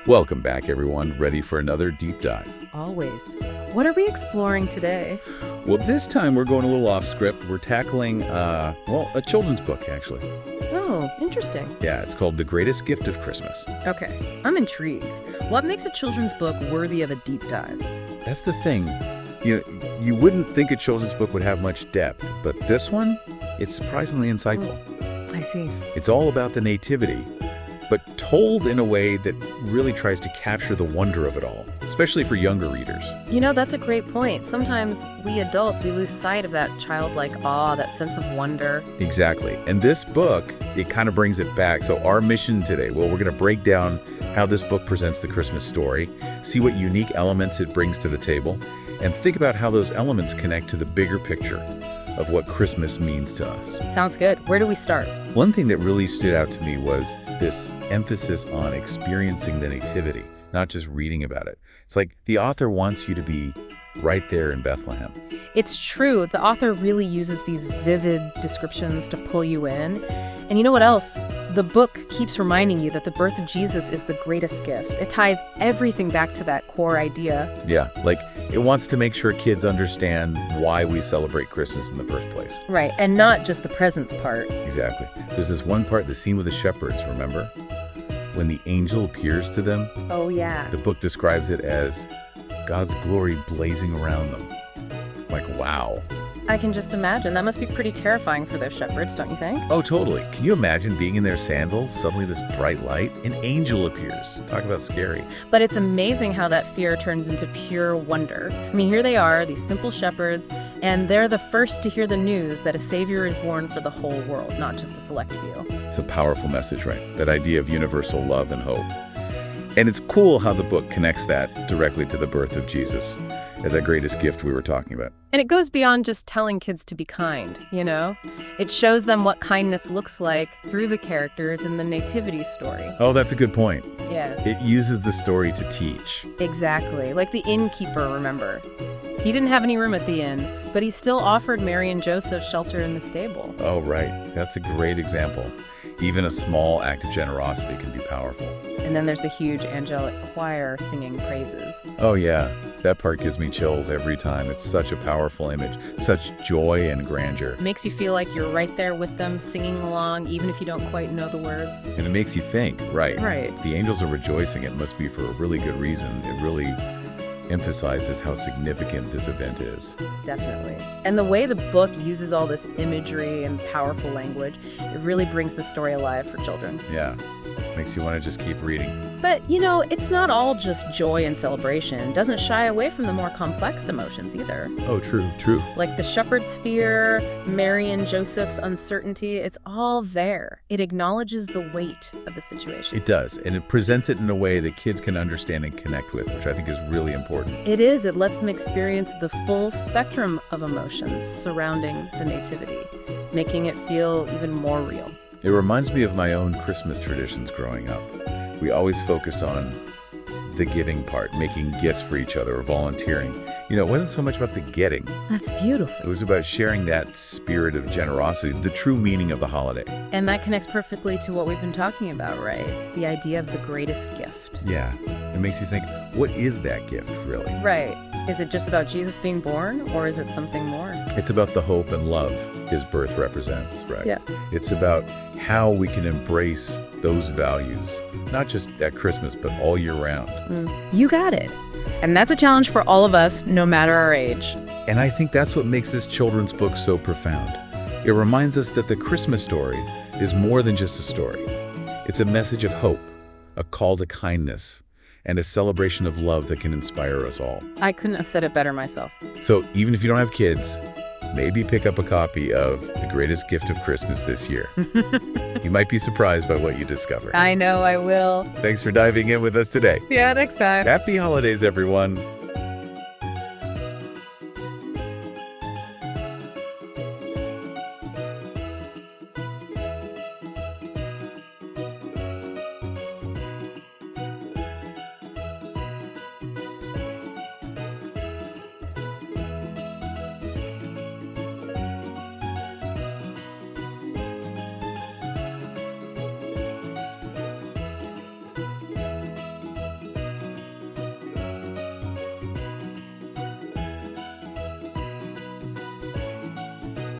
Welcome back, everyone. Ready for another deep dive? Always. What are we exploring today? Well, this time we're going a little off script. We're tackling, a children's book, actually. Oh, interesting. Yeah, it's called The Greatest Gift of Christmas. Okay, I'm intrigued. What makes a children's book worthy of a deep dive? That's the thing. You wouldn't think a children's book would have much depth, but this one, it's surprisingly insightful. I see. It's all about the nativity, but told in a way that really tries to capture the wonder of it all, especially for younger readers. You know, that's a great point. Sometimes we adults, we lose sight of that childlike awe, that sense of wonder. Exactly. And this book, it kind of brings it back. So our mission today, well, we're going to break down how this book presents the Christmas story, see what unique elements it brings to the table, and think about how those elements connect to the bigger picture of what Christmas means to us. Sounds good. Where do we start? One thing that really stood out to me was this emphasis on experiencing the nativity, not just reading about it. It's like the author wants you to be right there in Bethlehem. It's true. The author really uses these vivid descriptions to pull you in. And you know what else? The book keeps reminding you that the birth of Jesus is the greatest gift. It ties everything back to that core idea. Yeah, like it wants to make sure kids understand why we celebrate Christmas in the first place. Right, and not just the presents part. Exactly. There's this one part, the scene with the shepherds, remember? When the angel appears to them, Oh, yeah. the book describes it as God's glory blazing around them. Like, wow. I can just imagine. That must be pretty terrifying for those shepherds, don't you think? Oh, totally. Can you imagine being in their sandals, suddenly this bright light, an angel appears? Talk about scary. But it's amazing how that fear turns into pure wonder. I mean, here they are, these simple shepherds, and they're the first to hear the news that a savior is born for the whole world, not just a select few. It's a powerful message, right? That idea of universal love and hope. And it's cool how the book connects that directly to the birth of Jesus as that greatest gift we were talking about. And it goes beyond just telling kids to be kind, you know? It shows them what kindness looks like through the characters in the nativity story. Oh, that's a good point. Yeah. It uses the story to teach. Exactly. Like the innkeeper, remember? He didn't have any room at the inn, but he still offered Mary and Joseph shelter in the stable. Oh, right. That's a great example. Even a small act of generosity can be powerful. And then there's the huge angelic choir singing praises. Oh, yeah. That part gives me chills every time. It's such a powerful image, such joy and grandeur. It makes you feel like you're right there with them singing along, even if you don't quite know the words. And it makes you think, right? Right. The angels are rejoicing. It must be for a really good reason. It really emphasizes how significant this event is. Definitely. And the way the book uses all this imagery and powerful language, it really brings the story alive for children. Yeah. Makes you want to just keep reading. But, you know, it's not all just joy and celebration. It doesn't shy away from the more complex emotions either. Oh, true. Like the shepherd's fear, Mary and Joseph's uncertainty, it's all there. It acknowledges the weight of the situation. It does, and it presents it in a way that kids can understand and connect with, which I think is really important. It is. It lets them experience the full spectrum of emotions surrounding the nativity, making it feel even more real. It reminds me of my own Christmas traditions growing up. We always focused on the giving part, making gifts for each other or volunteering. You know, it wasn't so much about the getting. That's beautiful. It was about sharing that spirit of generosity, the true meaning of the holiday. And that connects perfectly to what we've been talking about, right? The idea of the greatest gift. Yeah, it makes you think, what is that gift, really? Right. Is it just about Jesus being born, or is it something more? It's about the hope and love his birth represents, right? Yeah. It's about how we can embrace those values, not just at Christmas, but all year round. You got it. And that's a challenge for all of us, no matter our age. And I think that's what makes this children's book so profound. It reminds us that the Christmas story is more than just a story. It's a message of hope, a call to kindness, and a celebration of love that can inspire us all. I couldn't have said it better myself. So even if you don't have kids, maybe pick up a copy of The Greatest Gift of Christmas this year. You might be surprised by what you discover. I know I will. Thanks for diving in with us today. Yeah, next time. Happy holidays, everyone.